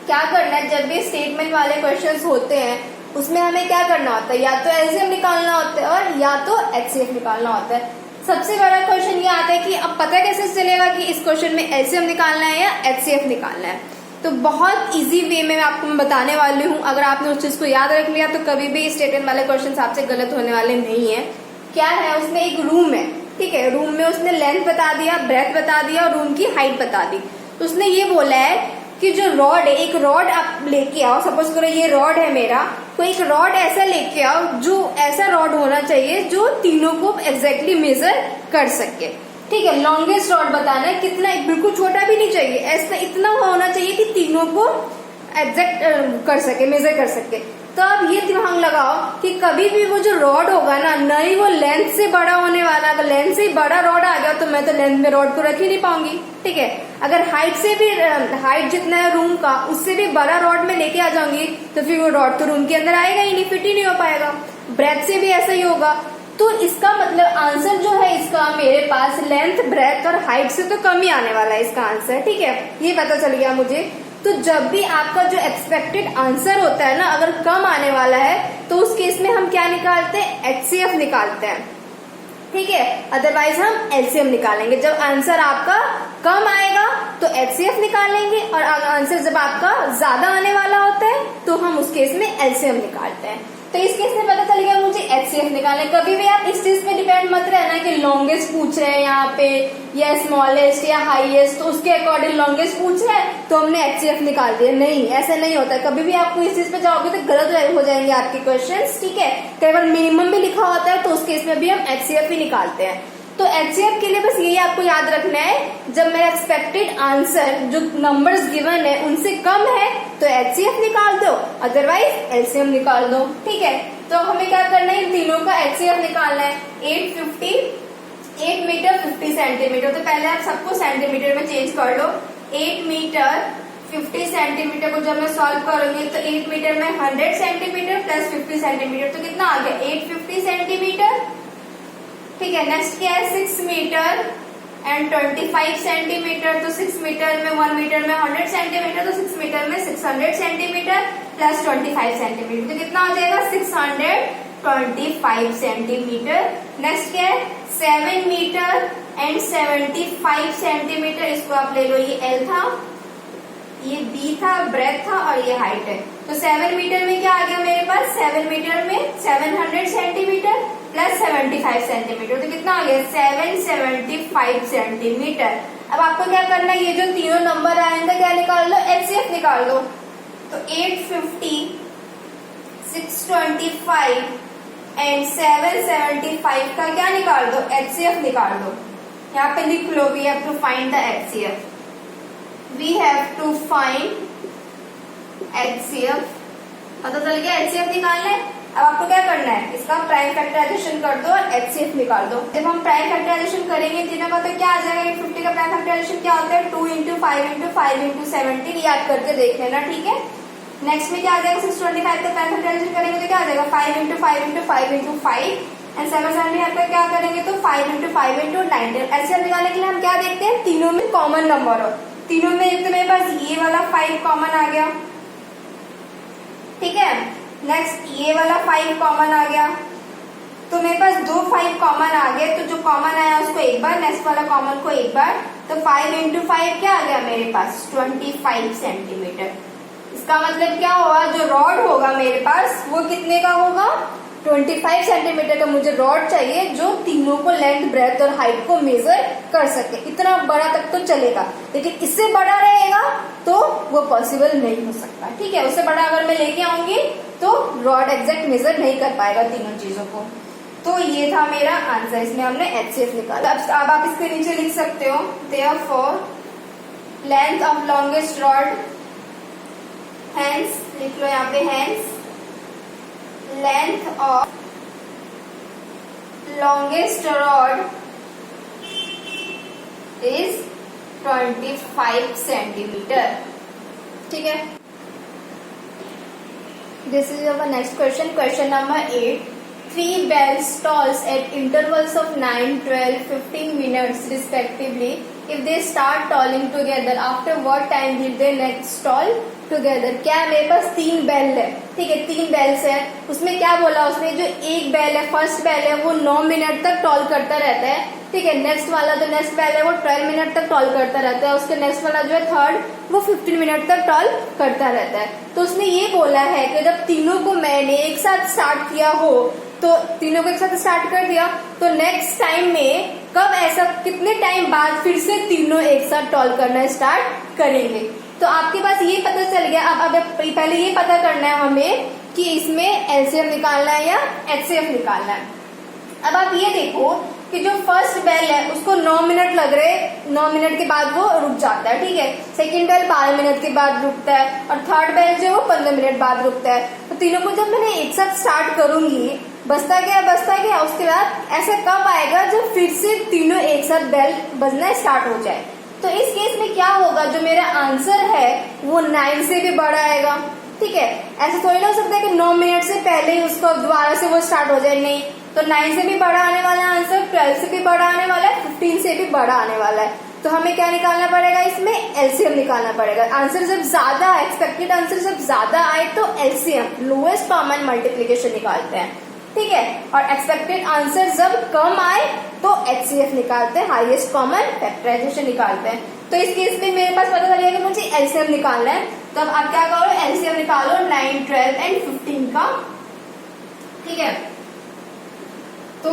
क्या करना है, जब भी स्टेटमेंट वाले क्वेश्चंस होते हैं उसमें हमें क्या करना होता है, या तो एलसीएम निकालना होता है और या तो एचसीएफ निकालना होता है। सबसे बड़ा क्वेश्चन ये आता है कि अब पता कैसे चलेगा कि इस क्वेश्चन में एलसीएम निकालना है या एचसीएफ निकालना है। तो बहुत इजी वे में मैं आपको बताने वाली हूँ, अगर आपने उस चीज को याद रख लिया तो कभी भी स्टेटमेंट वाले क्वेश्चन आपसे गलत होने वाले नहीं है। क्या है, उसमें एक रूम है, ठीक है, रूम में उसने लेंथ बता दिया, ब्रेथ बता दिया और रूम की हाइट बता दी। तो उसने ये बोला है कि जो रॉड है, एक रॉड आप लेके आओ, सपोज करो ये रॉड है मेरा, तो एक रॉड ऐसा लेके आओ, जो ऐसा रॉड होना चाहिए जो तीनों को एग्जैक्टली मेजर कर सके, ठीक है। लॉन्गेस्ट रॉड बताना है, कितना, बिल्कुल छोटा भी नहीं चाहिए, ऐसा इतना होना चाहिए कि तीनों को एग्जैक्ट कर सके, मेजर कर सके। तो अब ये दिमाग लगाओ कि कभी भी वो जो रॉड होगा ना, न ही वो लेंथ से बड़ा होने वाला, अगर लेंथ से बड़ा रॉड आ गया तो मैं तो लेंथ में रॉड को रख ही नहीं पाऊंगी, ठीक है। अगर हाइट से भी, हाइट जितना है रूम का उससे भी बड़ा रॉड में लेके आ जाऊंगी तो फिर वो रॉड तो रूम के अंदर आएगा ही नहीं, फिट ही नहीं हो पाएगा। ब्रेथ से भी ऐसा ही होगा। तो इसका मतलब आंसर जो है इसका मेरे पास लेंथ, ब्रेथ और हाइट से तो कम ही आने वाला है इसका आंसर, ठीक है। ये पता चल गया मुझे। तो जब भी आपका जो एक्सपेक्टेड आंसर होता है ना, अगर कम आने वाला है तो उस केस में हम क्या निकालते हैं, एचसीएफ निकालते हैं, ठीक है। अदरवाइज हम एलसीएम निकालेंगे। जब आंसर आपका कम आएगा तो एचसीएफ निकालेंगे, और आंसर जब आपका ज्यादा आने वाला होता है तो हम उस केस में एलसीएम निकालते हैं। तो इस केस में पता चल गया मुझे एचसीएफ निकालना है। कभी भी आप इस चीज पे डिपेंड मत रहना कि लॉन्गेस्ट पूछ रहे हैं यहाँ पे या स्मॉलेस्ट या हाईएस्ट, तो उसके अकॉर्डिंग लॉन्गेस्ट पूछ रहे हैं तो हमने एचसीएफ निकाल दिया। नहीं, ऐसा नहीं होता है। कभी भी आपको इस चीज पे जाओगे तो गलत हो जाएंगे आपके क्वेश्चंस, ठीक है। कई बार मिनिमम भी लिखा होता है तो उस केस में भी हम एचसीएफ ही निकालते हैं। तो एचसीएफ के लिए बस यही आपको याद रखना है, जब मेरा एक्सपेक्टेड आंसर जो नंबर्स गिवन है उनसे कम है तो एचसीएफ निकाल दो, अदरवाइज एलसीएम निकाल दो, ठीक है। तो हमें क्या करना है, इन तीनों का एचसीएफ निकालना है। 8 मीटर 50 सेंटीमीटर, तो पहले आप सबको सेंटीमीटर में चेंज कर लो। 8 मीटर 50 सेंटीमीटर को जब मैं सॉल्व करूंगी तो 8 मीटर में 100 सेंटीमीटर प्लस 50 सेंटीमीटर, तो कितना आ गया 850 सेंटीमीटर, ठीक है। नेक्स्ट क्या है 6 मीटर एंड 25 सेंटीमीटर, तो 6 मीटर में 1 मीटर में 100 सेंटीमीटर, तो 6 मीटर में 600 सेंटीमीटर प्लस 25 सेंटीमीटर, तो कितना हो जाएगा 625 सेंटीमीटर। नेक्स्ट क्या है 7 मीटर एंड 75 सेंटीमीटर, इसको आप ले लो, ये एल था, ये बी था, ब्रेथ था और ये हाइट है। तो 7 मीटर में क्या आ गया मेरे पास, 7 मीटर में 700 सेंटीमीटर प्लस 75 सेंटीमीटर, तो कितना आ गया 775 सेंटीमीटर। अब आपको क्या करना है, ये जो तीनों नंबर आएंगे क्या निकाल लो, एचसीएफ निकाल दो। तो 850, 625 एंड 775 का क्या निकाल दो, एचसीएफ निकाल दो। यहाँ पे लिख लो, we have to find the HCF, we have to find HCF. पता चल गया एचसीएफ निकालना है। अब आपको क्या करना है, इसका प्राइम फैक्टराइजेशन कर दो और एचसीएफ निकाल दो। जब हम प्राइम फैक्टराइजेशन करेंगे तीनों का तो क्या आ जाएगा, 850 का प्राइम फैक्टराइजेशन क्या होता है 2 × 5 × 5 × 17, याद करके देख लेना, ठीक है। नेक्स्ट में क्या आ जाएगा 625 का प्राइम फैक्टराइजेशन करेंगे तो क्या आ जाएगा 5 × 5 × 5 × 5 एंड 775 का क्या करेंगे तो 5 × 5 × 19। एचसीएफ निकालने के लिए हम क्या देखते हैं, तीनों में कॉमन नंबर हो। तीनों में एक तो मेरे पास ये वाला 5 कॉमन आ गया, ठीक है। नेक्स्ट ये वाला 5 कॉमन आ गया, तो मेरे पास 2 5 कॉमन आ गए, तो जो कॉमन आया उसको एक बार, नेक्स्ट वाला कॉमन को एक बार, तो 5 × 5 क्या आ गया मेरे पास 25 सेंटीमीटर। इसका मतलब क्या होगा, जो रॉड होगा मेरे पास वो कितने का होगा 25 सेंटीमीटर का मुझे रॉड चाहिए जो तीनों को लेंथ, ब्रेथ और हाइट को मेजर कर सके। इतना बड़ा तक तो चलेगा, लेकिन इससे बड़ा रहेगा तो वो पॉसिबल नहीं हो सकता, ठीक है। उससे बड़ा अगर मैं लेके आऊंगी तो रॉड एग्जैक्ट मेजर नहीं कर पाएगा तीनों चीजों को। तो ये था मेरा आंसर, इसमें हमने एचसीएफ निकाला। अब आप इसके नीचे लिख सकते हो, therefore length of longest rod, hence लिख लो यहाँ पे, hence length of longest rod is 25 centimetre, ठीक है। This is our next question, question number 8। 3 bells tolls at intervals of 9, 12, 15 minutes respectively. If they start tolling together, after what time will they next toll together? क्या है मेरे पास 3 बेल है, ठीक है, 3 बेल्स है। उसमें क्या बोला, उसमें जो एक बेल है, फर्स्ट बेल है वो 9 मिनट तक टॉल करता रहता है, ठीक है। नेक्स्ट वाला जो नेक्स्ट बेल है वो 12 मिनट तक टॉल करता रहता है। उसके नेक्स्ट वाला जो है थर्ड वो 15 मिनट तक टॉल करता रहता है। तो उसने ये बोला है कि जब तीनों को मैंने एक साथ स्टार्ट किया हो, तो तीनों को एक साथ स्टार्ट कर दिया तो नेक्स्ट टाइम में कब, ऐसा कितने टाइम बाद फिर से तीनों एक साथ टॉल करना स्टार्ट करेंगे। तो आपके पास ये पता चल गया। अब पहले ये पता करना है हमें कि इसमें एलसीएम निकालना है या एचसीएफ निकालना है। अब आप ये देखो कि जो फर्स्ट बेल बेल है उसको 9 मिनट लग रहे, 9 मिनट के बाद वो रुक जाता है, ठीक है। सेकंड बेल 12 मिनट के बाद रुकता है और थर्ड बेल जो है वो 15 मिनट बाद रुकता है। तो तीनों को जब मैंने एक साथ स्टार्ट करूंगी, बजता गया, उसके बाद ऐसा कब आएगा जब फिर से तीनों एक साथ बेल बजना स्टार्ट हो जाए। तो इस केस में क्या होगा, जो मेरा आंसर है वो 9 से भी बड़ा आएगा, ठीक है। ऐसा थोड़ी ना हो सकता है कि 9 मिनट से पहले ही उसको दोबारा से वो स्टार्ट हो जाए, नहीं। तो 9 से भी बड़ा आने वाला है आंसर, 12 से भी बड़ा आने वाला है, 15 से भी बड़ा आने वाला है। तो हमें क्या निकालना पड़ेगा, इसमें एलसीएम निकालना पड़ेगा। आंसर जब ज्यादा, एक्सपेक्टेड आंसर जब ज्यादा आए तो एलसीएम, लोएस्ट कॉमन मल्टीप्लीकेशन निकालते हैं, ठीक है। और एक्सपेक्टेड आंसर जब कम आए तो एचसीएफ निकालते हैं, हाईएस्ट कॉमन फैक्टराइजेशन निकालते हैं। तो इस केस में मेरे पास पता चलेगा कि मुझे एलसीएम निकालना है। तो अब आप क्या करो, एलसीएम निकालो 9, 12 एंड 15 का, ठीक है। तो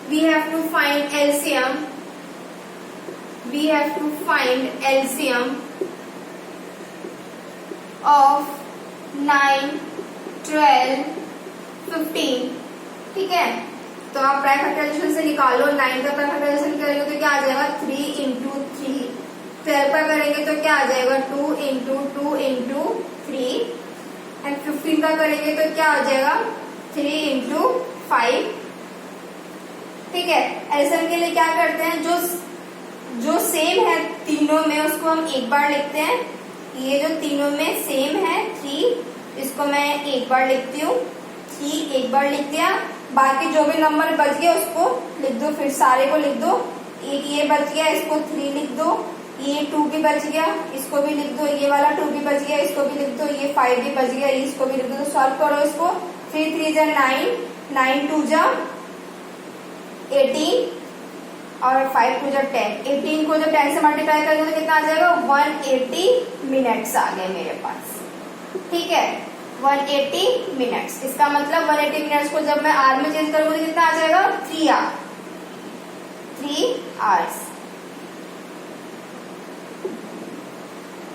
we have to find LCM, we have to find LCM of 9, 12, 15, ठीक है। तो आप प्राइम फैक्टराइजेशन से निकालो, 9 का प्राइम फैक्टराइजेशन करेंगे तो क्या आ जाएगा 3 इंटू 3, 12 का करेंगे तो क्या आ जाएगा 2 इंटू 2 इंटू 3 एंड 15 का करेंगे तो क्या आ जाएगा 3 इंटू 5, ठीक है। एलसीएम के लिए क्या करते हैं, जो सेम है तीनों में उसको हम एक बार लिखते हैं। ये जो तीनों में सेम है 3, इसको मैं एक बार लिखती हूँ, 3 एक बार लिख दिया। बाकी जो भी नंबर बच गया उसको लिख दो, फिर सारे को लिख दो। एक ये बच गया, इसको 3 लिख दो। ये 2 भी बच गया, इसको भी लिख दो। ये वाला 2 भी बच गया, इसको भी लिख दो। ये 5 भी बच गया, इसको भी लिख दो। तो सॉल्व करो इसको। 3 3 जा 9, 9 2 जा 18 और 5 2 जा 10। 18 को जब 10 से मल्टीप्लाई करेंगे तो कितना आ जाएगा 180 मिनट्स आ गए मेरे पास, ठीक है। 180 मिनट्स, इसका मतलब 180 मिनट्स को जब मैं आर में चेंज करूंगी तो कितना आ जाएगा 3 आवर्स,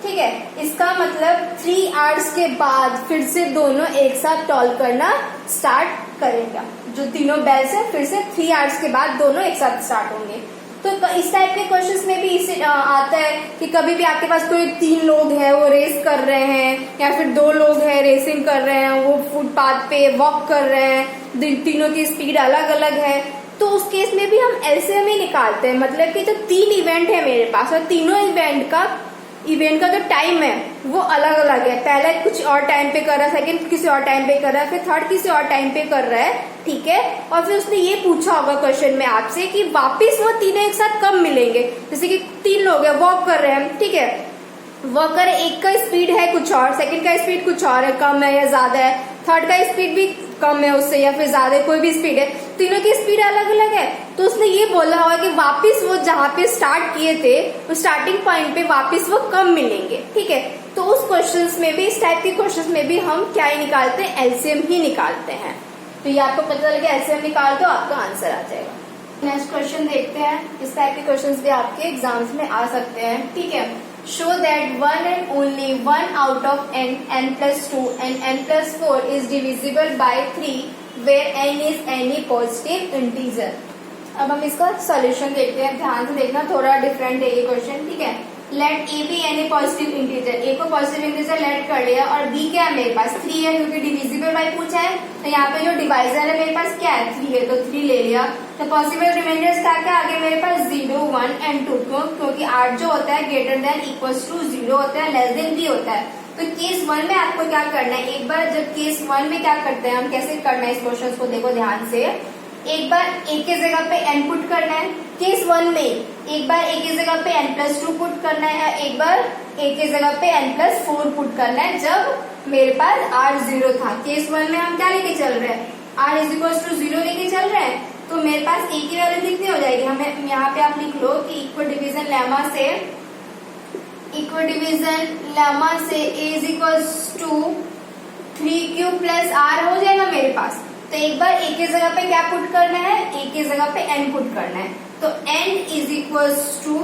ठीक है। इसका मतलब 3 आवर्स के बाद फिर से दोनों एक साथ टॉल करना स्टार्ट करेगा। जो तीनों बेल्स है फिर से 3 आवर्स के बाद दोनों एक साथ स्टार्ट होंगे। तो इस टाइप के क्वेश्चंस में भी इसे आता है कि कभी भी आपके पास कोई 3 लोग हैं वो रेस कर रहे हैं, या फिर 2 लोग हैं रेसिंग कर रहे हैं, वो फुटपाथ पे वॉक कर रहे हैं, तीनों की स्पीड अलग अलग है। तो उस केस में भी हम एलसीएम ही निकालते हैं। मतलब कि जो 3 इवेंट है मेरे पास और तीनों इवेंट का जो टाइम है वो अलग अलग है। पहला कुछ और टाइम पे कर रहा है, सेकंड किसी और टाइम पे कर रहा है, फिर थर्ड किसी और टाइम पे कर रहा है, ठीक है। और फिर उसने ये पूछा होगा क्वेश्चन में आपसे कि वापस वो तीनों एक साथ कब मिलेंगे। जैसे कि 3 लोग हैं वॉक कर रहे हैं, ठीक है। वॉक कर एक का स्पीड है कुछ और, सेकंड का स्पीड कुछ और है, कम है या ज्यादा है, थर्ड का स्पीड भी कम है उससे या फिर ज्यादा, कोई भी स्पीड है, तीनों की स्पीड अलग अलग है। तो उसने ये बोला होगा कि वापस वो जहां पे स्टार्ट किए थे उस स्टार्टिंग पॉइंट पे वापस वो कब मिलेंगे, ठीक है। तो उस क्वेश्चंस में भी, इस टाइप के क्वेश्चंस में भी हम क्या ही निकालते हैं, एलसीएम ही निकालते हैं। तो ये आपको पता चल गया, एलसीएम निकाल दो आपका आंसर आ जाएगा। नेक्स्ट क्वेश्चन देखते हैं। इस टाइप के क्वेश्चंस भी आपके एग्जाम्स में आ सकते हैं, ठीक है। Show that 1 and only 1 out of n plus 2 and n plus 4 is divisible by 3 where n is any positive integer। अब हम इसका सॉल्यूशन देखते हैं, ध्यान से देखना, थोड़ा डिफरेंट है ये क्वेश्चन, ठीक है। Let A B any positive integer, A को पॉजिटिव इंटीजर लेट कर लिया और बी क्या है मेरे पास 3 है क्योंकि डिविजिबल बाय पूछा है। तो यहाँ पे जो डिवाइजर है मेरे पास क्या है 3 है, तो 3 ले लिया। तो पॉसिबल रिमाइंडर्स क्या क्या आगे मेरे पास 0, 1 एंड 2, क्योंकि 8 जो होता है ग्रेटर देन इक्वल्स टू 0 होता है, लेस देन 3 होता है। तो केस 1 में आपको क्या करना है, एक बार जब केस 1 में क्या करते हैं हम, कैसे करना है इस क्वेश्चन को देखो ध्यान से। एक बार ए के जगह पे n पुट करना है केस 1 में, एक बार ए की जगह पे n plus 2 पुट करना है, एक बार ए की जगह पे n plus 4 पुट करना है जब मेरे पास r 0 था। केस 1 में हम क्या लेके चल रहे हैं, r इज इक्वल टू 0 लेके चल रहे हैं। तो मेरे पास ए की वैल्यू कितनी हो जाएगी, हमें यहाँ पे आप लिख लो कि इक्वल डिवीजन लेमा से A is equal to 3q plus r हो जाएगा मेरे पास। तो एक बार ए की जगह पे क्या पुट करना है, ए की जगह पे n पुट करना है। तो n is equal to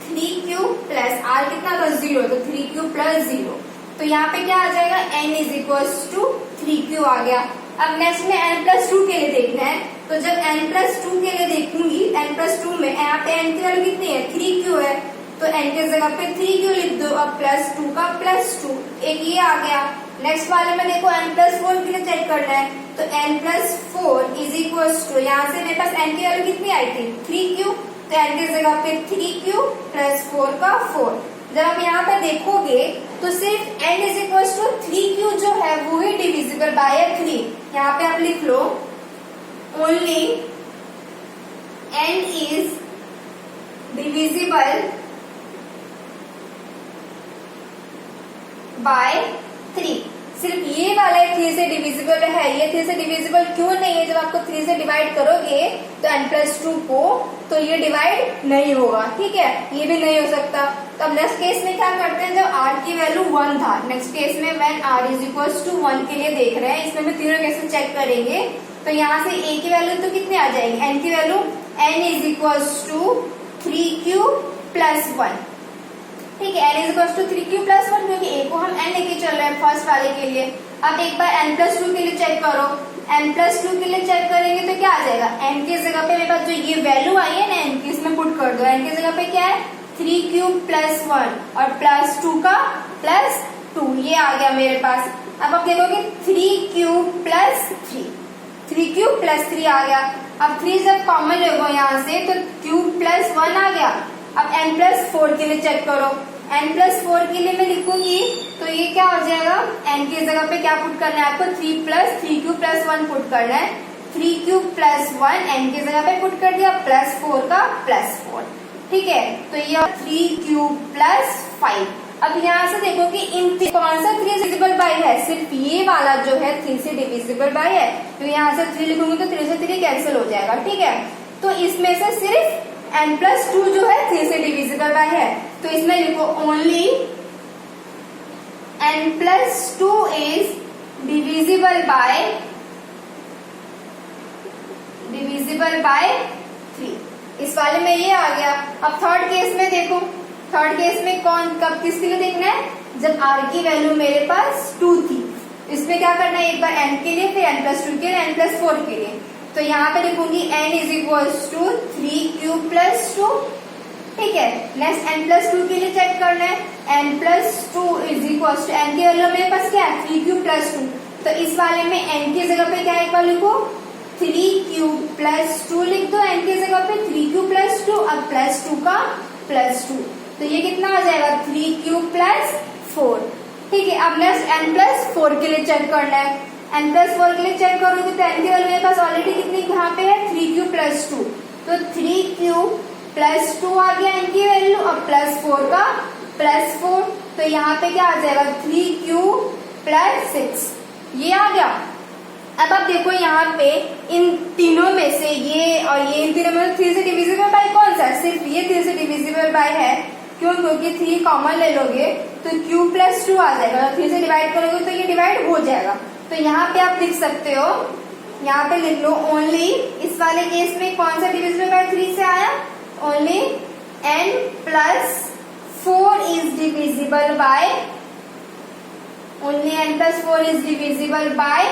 3q plus r कितना था 0, तो 3q प्लस 0। तो यहाँ पे क्या आ जाएगा n is equal to 3q आ गया। अब नेक्स्ट में n+2 के लिए देखना है, तो जब n+2 के लिए देखूंगी, n+2 में यहाँ पे n की वैल्यू कितनी है, 3q है, तो n के जगह पे 3q लिख दो। अब +2 का +2, एक ये आ गया। नेक्स्ट वाले में देखो n+4 के लिए चेक करना है, तो n+4 इज इक्वल टू, यहाँ से मेरे पास n की वैल्यू कितनी आई थी, 3q, तो n की जगह पे 3q + 4 का 4। जब आप यहाँ पे देखोगे तो सिर्फ n is equal to 3q जो है वो ही डिविजिबल बाय 3। यहाँ पे आप लिख लो only n is divisible by 3। सिर्फ ये वाला 3 से डिविजिबल है, ये 3 से डिविजिबल क्यों नहीं है, जब आपको 3 से डिवाइड करोगे तो n+2 को, तो ये डिवाइड नहीं होगा, ठीक है, ये भी नहीं हो सकता। तो अब नेक्स्ट केस में क्या करते हैं, जब r की वैल्यू 1 था, नेक्स्ट केस में when r is equal to 1 के लिए देख रहे हैं, इसमें भी तीनों कैसे चेक करेंगे, तो यहाँ से a की वैल्यू तो कितनी आ जाएगी, n की value n is equal to 3q + 1, ठीक है, n is equal to 3q + 1, क्योंकि a को हम n लेके चल रहे हैं फर्स्ट वाले के लिए। अब एक बार n+2 के लिए चेक करो, n+2 के लिए चेक करेंगे तो क्या आ जाएगा, n की जगह पे मेरे पास जो ये वैल्यू आई है ना n की, इसमें पुट कर दो। n की जगह पे क्या है, 3q + 1 और +2 का +2, ये आ गया मेरे पास। अब आप देखोगे 3q + 3, 3q + 3 आ गया। अब 3 जब कॉमन ले गो यहाँ से तो q + 1 आ गया। अब n+4 के लिए चेक करो, n+4 के लिए मैं लिखूंगी तो ये क्या हो जाएगा, n की जगह पे क्या पुट करना है आपको, 3q + 1 पुट करना है। 3q + 1 n की जगह पे पुट कर दिया, +4 का +4, ठीक है, तो ये 3q + 5। अब यहाँ से देखो कि इन कौन सा 3 डिविजिबल बाय है, सिर्फ ये वाला जो है 3 से डिविजिबल बाय है, तो यहाँ से 3 लिखूंगी तो 3 से 3 कैंसिल हो जाएगा, ठीक है। तो इसमें से सिर्फ n+2 जो है 3 से डिविजिबल बाय है, तो इसमें लिखो only n+2 is divisible by 3। इस वाले में ये आ गया। अब थर्ड केस में देखो, थर्ड केस में कब किसके लिए देखना है, जब r की वैल्यू मेरे पास 2 थी, इसमें क्या करना है, एक बार n के लिए, फिर n+2 के लिए, n+4 के लिए, तो यहाँ पे लिखूंगी n is equal to 3q + 2, ठीक है। नेक्स्ट n+2 के लिए चेक करना है, n+2 is equal to, n की वैल्यू मेरे पास क्या है, 3q + 2, तो इस वाले में n की जगह पे क्या एक बार लिखो, 3q + 2 लिख दो, n की जगह पे 3q + 2, अब +2 का +2, तो ये कितना आ जाएगा, 3q + 4, ठीक है। अब नेक्स्ट n+4 के लिए चेक करना है, n+4 के लिए चेक करोगे तो n की वैल्यू मेरे पास ऑलरेडी कितनी यहाँ पे है, 3q + 2, तो 3q + 2 आ गया n की वैल्यू, अब +4 का +4, तो यहाँ पे क्या आ जाएगा, 3q + 6, ये आ गया। अब आप देखो यहाँ पे इन तीनों में से ये और ये, इन तीनों में 3 से डिविजिबल बाय कौन सा है, सिर्फ ये 3 से डिविजिबल बाय है, क्यों, क्योंकि 3 कॉमन ले लोगे तो q + 2 आ जाएगा, 3 से डिवाइड करोगे तो ये डिवाइड हो जाएगा। तो यहाँ पे आप लिख सकते हो, यहाँ पे लिख लो ओनली, इस वाले केस में कौन सा डिविजिबल बाय 3 से आया, only n+4 is divisible bye, only n+4 is divisible bye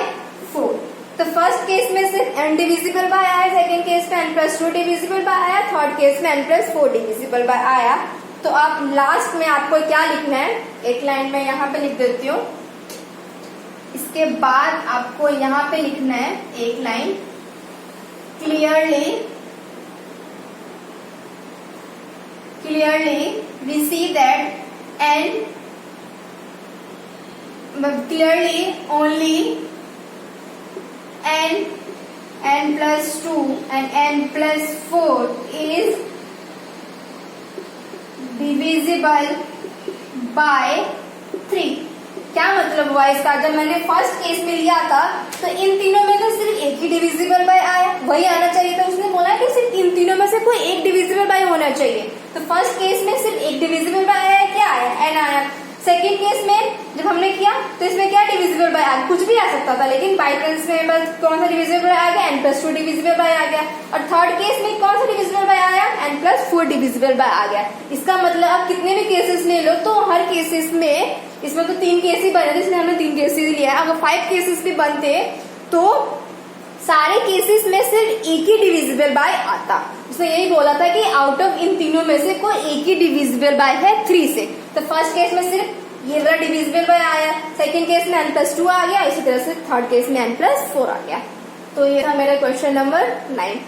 4। तो फर्स्ट केस में सिर्फ n डिविजिबल बाय आया, सेकंड केस में n+2 डिविजिबल बाय आया, थर्ड केस में n+4 डिविजिबल बाय आया। तो आप लास्ट में आपको क्या लिखना है, एक लाइन में यहाँ पे लिख देती हूँ, इसके बाद आपको यहाँ पे लिखना है एक line, clearly we see that clearly only n+2 and n+4 is divisible by 3। क्या मतलब हुआ इसका, जब मैंने फर्स्ट केस में लिया था तो इन तीनों में तो सिर्फ एक ही डिविजिबल बाय आया, वही आना चाहिए था, उसने बोला कि सिर्फ इन तीनों में से कोई एक डिविजिबल बाय होना चाहिए। तो फर्स्ट केस में सिर्फ एक डिविजिबल बाय आया, क्या आया, n आया। सेकेंड केस में जब हमने किया तो इसमें क्या डिविजिबल बाय आया, कुछ भी आ सकता था, लेकिन बाय चांस में बस कौन सा डिविजिबल बाय आ गया, n+2 डिविजिबल बाय आ गया। और थर्ड केस में कौन सा डिविजिबल बाय आया, n+4 डिविजिबल बाय आ गया। इसका मतलब आप कितने भी केसेस ले लो तो हर केसेस में, इसमें तो 3 केस ही बने थे, इसलिए हमने 3 केसेस लिया है, अगर 5 केसेस भी बनते तो सारे केसेस में सिर्फ एक ही डिविजिबल बाय आता। उसने यही बोला था कि आउट ऑफ इन तीनों में से कोई एक ही डिविजिबल बाय है 3 से। तो फर्स्ट केस में सिर्फ ये वाला डिविजिबल बाय आया, सेकंड केस में n+2 आ गया, इसी तरह से थर्ड केस में n+4 आ गया। तो ये था मेरा क्वेश्चन नंबर 9।